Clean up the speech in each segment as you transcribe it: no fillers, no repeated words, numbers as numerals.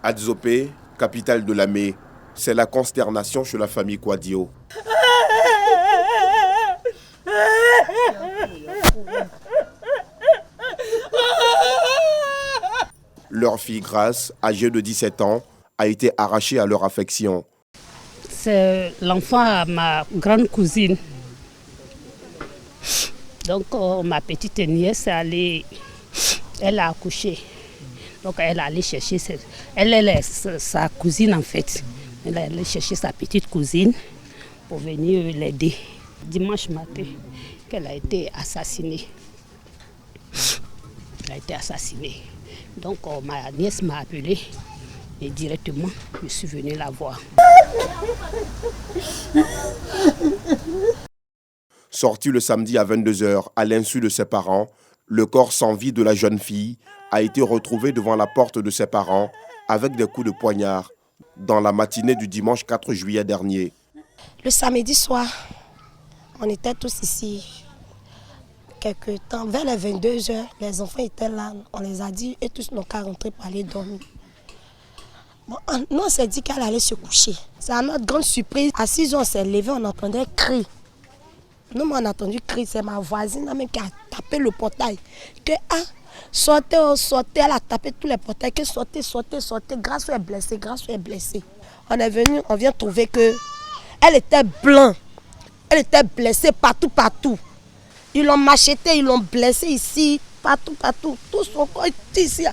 À Dzopé, capitale de Lamé, c'est la consternation chez la famille Kouadio. Leur fille Grace, âgée de 17 ans, a été arrachée à leur affection. C'est l'enfant à ma grande cousine. Donc ma petite nièce, elle a accouché. Donc elle est allée chercher, elle est sa cousine en fait. Elle est allée chercher sa petite cousine pour venir l'aider. Dimanche matin, qu'elle a été assassinée. Elle a été assassinée. Donc ma nièce m'a appelée et directement je suis venue la voir. Sorti le samedi à 22h à l'insu de ses parents, le corps sans vie de la jeune fille a été retrouvé devant la porte de ses parents avec des coups de poignard dans la matinée du dimanche 4 juillet dernier. Le samedi soir, on était tous ici. Quelque temps, vers les 22h, les enfants étaient là, on les a dit et tous n'ont qu'à rentrer pour aller dormir. Bon, nous on s'est dit qu'elle allait se coucher. C'est à notre grande surprise. À 6h, on s'est levé, on entendait cri. Nous, on a entendu cri, c'est ma voisine même qui a tapé le portail. Que sortez, sortez, elle a tapé tous les portails, que sortez, sortez, sortez, Grace est blessée, Grace est blessée. On est venu, on vient trouver que elle était blanche, elle était blessée partout, partout. Ils l'ont macheté, ils l'ont blessée ici, partout, partout, tout son corps ici.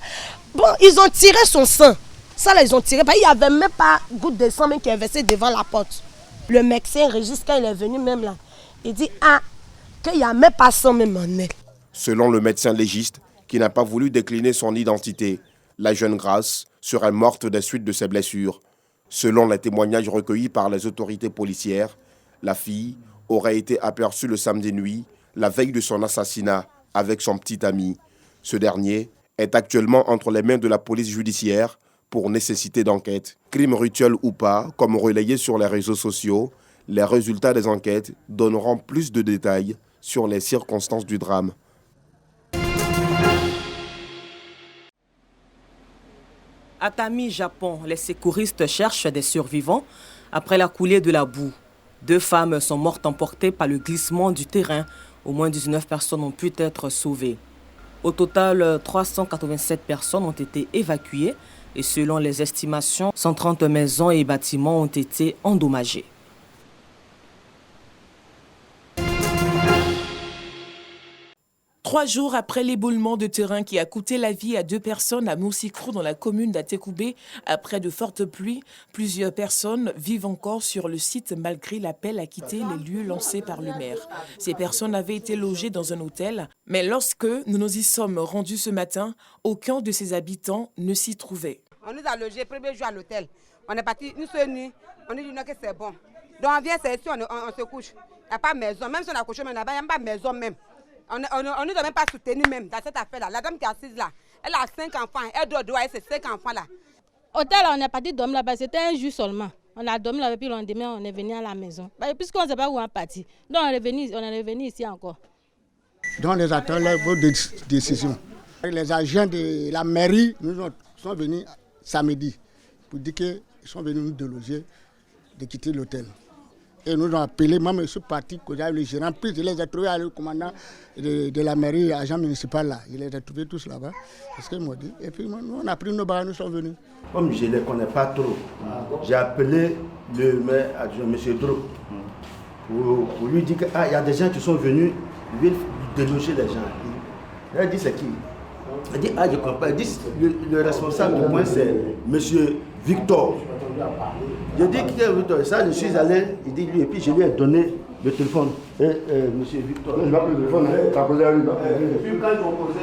Bon, ils ont tiré son sang. Ça là, ils ont tiré, il n'y avait même pas goutte de sang même qui est versé devant la porte. Le médecin Régis, quand il est venu même là, il dit qu'il n'y a même pas sang même en elle. Selon le médecin légiste, qui n'a pas voulu décliner son identité, la jeune Grace serait morte des suites de ses blessures. Selon les témoignages recueillis par les autorités policières, la fille aurait été aperçue le samedi nuit, la veille de son assassinat, avec son petit ami. Ce dernier est actuellement entre les mains de la police judiciaire pour nécessité d'enquête. Crime rituel ou pas, comme relayé sur les réseaux sociaux, les résultats des enquêtes donneront plus de détails sur les circonstances du drame. À Tami, Japon, les secouristes cherchent des survivants après la coulée de la boue. 2 femmes sont mortes emportées par le glissement du terrain. Au moins 19 personnes ont pu être sauvées. Au total, 387 personnes ont été évacuées et selon les estimations, 130 maisons et bâtiments ont été endommagés. Trois jours après l'éboulement de terrain qui a coûté la vie à 2 personnes à Moussikro dans la commune d'Atekoubé, après de fortes pluies, plusieurs personnes vivent encore sur le site malgré l'appel à quitter les lieux lancés par le maire. Ces personnes avaient été logées dans un hôtel, mais lorsque nous nous y sommes rendus ce matin, aucun de ces habitants ne s'y trouvait. On nous a logés premier jour à l'hôtel. On est parti une seule nuit, on nous dit non que c'est bon. Donc on vient, c'est ici, on se couche. Il n'y a pas de maison, même si on a couché, il n'y a pas de maison même. On ne nous a même pas soutenu même dans cette affaire-là. La dame qui est assise là, elle a 5 enfants. Elle doit avec ses 5 enfants-là. Hôtel, on est parti dormir là-bas. C'était un jour seulement. On a dormi là-bas, puis le lendemain, on est venu à la maison. Puisqu'on ne sait pas où on est parti. Donc on est revenu ici encore. Donc les attendons vos décisions. Les agents de la mairie sont venus samedi pour dire qu'ils sont venus nous déloger, de quitter l'hôtel. Et nous ont appelé, moi je suis parti, le gérant, puis je les ai trouvés le commandant de la mairie, agent municipal là. Je les ai trouvés tous là-bas, c'est ce qu'ils m'ont dit. Et puis nous, on a pris nos bagages, nous sommes venus. Comme je ne les connais pas trop, j'ai appelé le maire adjoint, M. Dro, pour lui dire qu'il y a des gens qui sont venus, ils veulent déloger les gens. Il a dit c'est qui? Il dit je comprends. Il dit le responsable du point c'est M. Victor. Je dis qui est Victor. Ça, je suis allé, il dit lui, et puis je lui ai donné le téléphone. Monsieur Victor. Je n'ai pas pris le téléphone, tu as posé à lui. Et puis quand ils ont posé,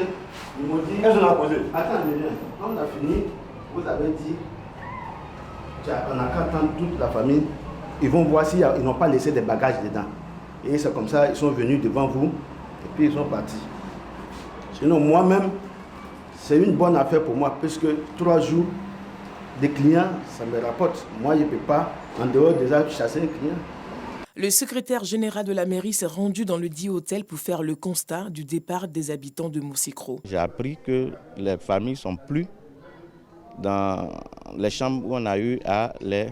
ils m'ont dit. Qu'est-ce qu'on a posé? Attendez, quand on a fini, vous avez dit, on n'a qu'à attendre toute la famille. Ils vont voir s'ils n'ont pas laissé des bagages dedans. Et c'est comme ça, ils sont venus devant vous, et puis ils sont partis. Sinon, moi-même, c'est une bonne affaire pour moi, puisque 3 jours, des clients, ça me rapporte. Moi, je ne peux pas, en dehors déjà, chasser un client. Le secrétaire général de la mairie s'est rendu dans le dit hôtel pour faire le constat du départ des habitants de Moussikro. J'ai appris que les familles ne sont plus dans les chambres où on a eu à les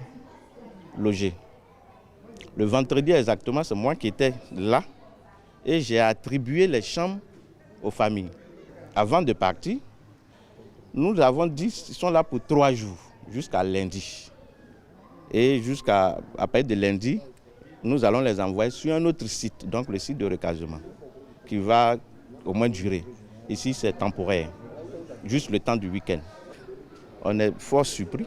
loger. Le vendredi exactement, c'est moi qui étais là et j'ai attribué les chambres aux familles. Avant de partir, nous avons dit qu'ils sont là pour 3 jours, jusqu'à lundi. Et jusqu'à partir de lundi, nous allons les envoyer sur un autre site, donc le site de recasement, qui va au moins durer. Ici, c'est temporaire, juste le temps du week-end. On est fort surpris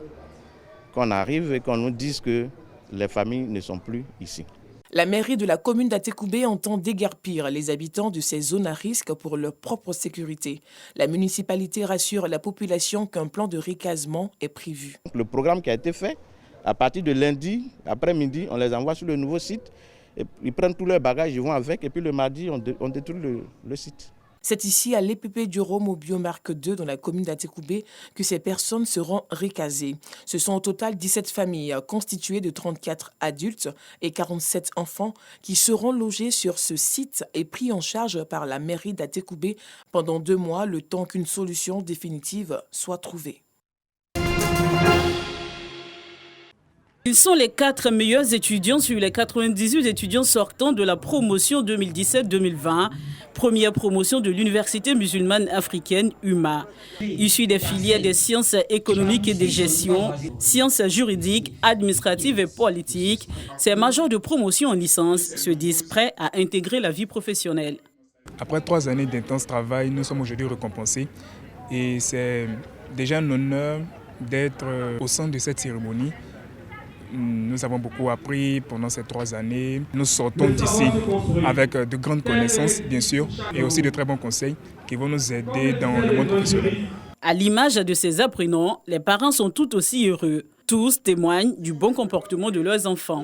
qu'on arrive et qu'on nous dise que les familles ne sont plus ici. La mairie de la commune d'Atekoubé entend déguerpir les habitants de ces zones à risque pour leur propre sécurité. La municipalité rassure la population qu'un plan de recasement est prévu. Le programme qui a été fait, à partir de lundi après-midi, on les envoie sur le nouveau site. Et ils prennent tous leurs bagages, ils vont avec, et puis le mardi, on détruit le site. C'est ici, à l'EPP du Rhum, au Biomarque 2, dans la commune d'Atekoubé, que ces personnes seront recasées. Ce sont au total 17 familles, constituées de 34 adultes et 47 enfants, qui seront logés sur ce site et pris en charge par la mairie d'Atekoubé pendant 2 mois, le temps qu'une solution définitive soit trouvée. Ils sont les 4 meilleurs étudiants sur les 98 étudiants sortants de la promotion 2017-2020, première promotion de l'Université musulmane africaine UMA. Issus des filières des sciences économiques et de gestion, sciences juridiques, administratives et politiques, ces majors de promotion en licence se disent prêts à intégrer la vie professionnelle. Après 3 années d'intense travail, nous sommes aujourd'hui récompensés et c'est déjà un honneur d'être au centre de cette cérémonie. Nous avons beaucoup appris pendant ces 3 années. Nous sortons d'ici avec de grandes connaissances, bien sûr, et aussi de très bons conseils qui vont nous aider dans le monde professionnel. À l'image de ces apprenants, les parents sont tout aussi heureux. Tous témoignent du bon comportement de leurs enfants.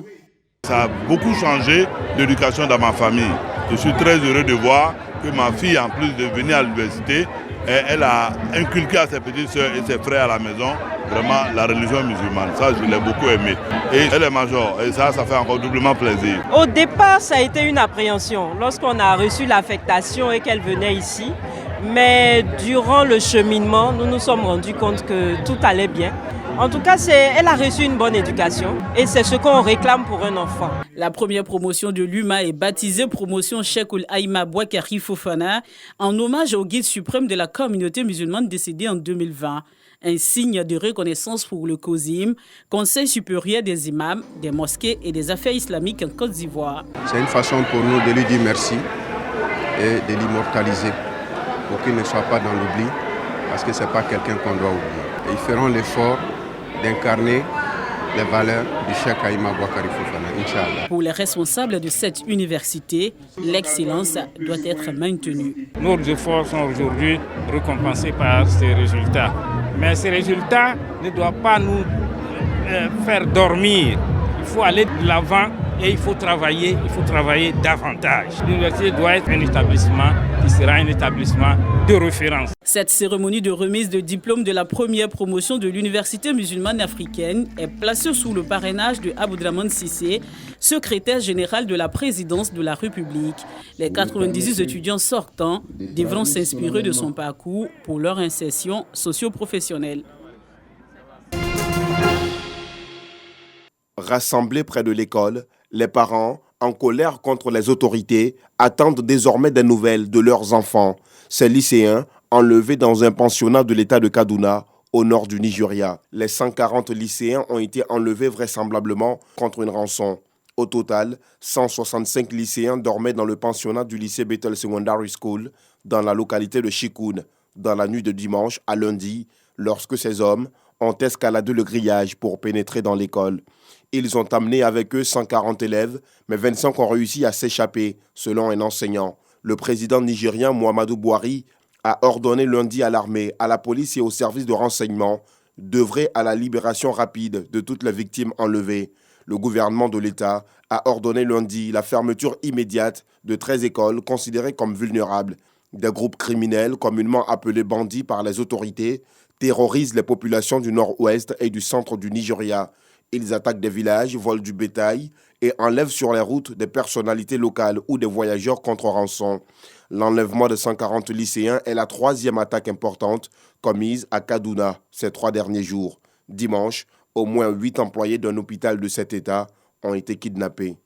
Ça a beaucoup changé l'éducation dans ma famille. Je suis très heureux de voir que ma fille, en plus de venir à l'université, elle a inculqué à ses petites sœurs et ses frères à la maison vraiment la religion musulmane. Ça, je l'ai beaucoup aimé. Et elle est major et ça fait encore doublement plaisir. Au départ, ça a été une appréhension lorsqu'on a reçu l'affectation et qu'elle venait ici. Mais durant le cheminement, nous nous sommes rendus compte que tout allait bien. En tout cas, elle a reçu une bonne éducation et c'est ce qu'on réclame pour un enfant. La première promotion de l'UMA est baptisée promotion Cheikhoul Aïma Bouakari Fofana en hommage au guide suprême de la communauté musulmane décédé en 2020. Un signe de reconnaissance pour le COSIM, Conseil supérieur des imams, des mosquées et des affaires islamiques en Côte d'Ivoire. C'est une façon pour nous de lui dire merci et de l'immortaliser pour qu'il ne soit pas dans l'oubli parce que ce n'est pas quelqu'un qu'on doit oublier. Et ils feront l'effort d'incarner les valeurs du Cheikh Aïma Bouakari Fofana, Inch'Allah. Pour les responsables de cette université, l'excellence doit être maintenue. Nos efforts sont aujourd'hui récompensés par ces résultats. Mais ces résultats ne doivent pas nous faire dormir. Il faut aller de l'avant et il faut travailler davantage. L'université doit être un établissement qui sera un établissement de référence. Cette cérémonie de remise de diplôme de la première promotion de l'Université musulmane africaine est placée sous le parrainage de Aboudraman Sissé, secrétaire général de la présidence de la République. Les 98 étudiants sortants devront s'inspirer de son parcours pour leur insertion socio-professionnelle. Rassemblés près de l'école, les parents, en colère contre les autorités, attendent désormais des nouvelles de leurs enfants. Ces lycéens, enlevés dans un pensionnat de l'État de Kaduna, au nord du Nigeria. Les 140 lycéens ont été enlevés vraisemblablement contre une rançon. Au total, 165 lycéens dormaient dans le pensionnat du lycée Bethel Secondary School, dans la localité de Chikoun, dans la nuit de dimanche à lundi, lorsque ces hommes ont escaladé le grillage pour pénétrer dans l'école. Ils ont amené avec eux 140 élèves, mais 25 ont réussi à s'échapper, selon un enseignant. Le président nigérien Muhammadu Buhari a ordonné lundi à l'armée, à la police et aux services de renseignement d'œuvrer à la libération rapide de toutes les victimes enlevées. Le gouvernement de l'État a ordonné lundi la fermeture immédiate de 13 écoles considérées comme vulnérables. Des groupes criminels, communément appelés bandits par les autorités, terrorisent les populations du nord-ouest et du centre du Nigeria. Ils attaquent des villages, volent du bétail et enlèvent sur les routes des personnalités locales ou des voyageurs contre rançon. L'enlèvement de 140 lycéens est la troisième attaque importante commise à Kaduna ces 3 derniers jours. Dimanche, au moins 8 employés d'un hôpital de cet État ont été kidnappés.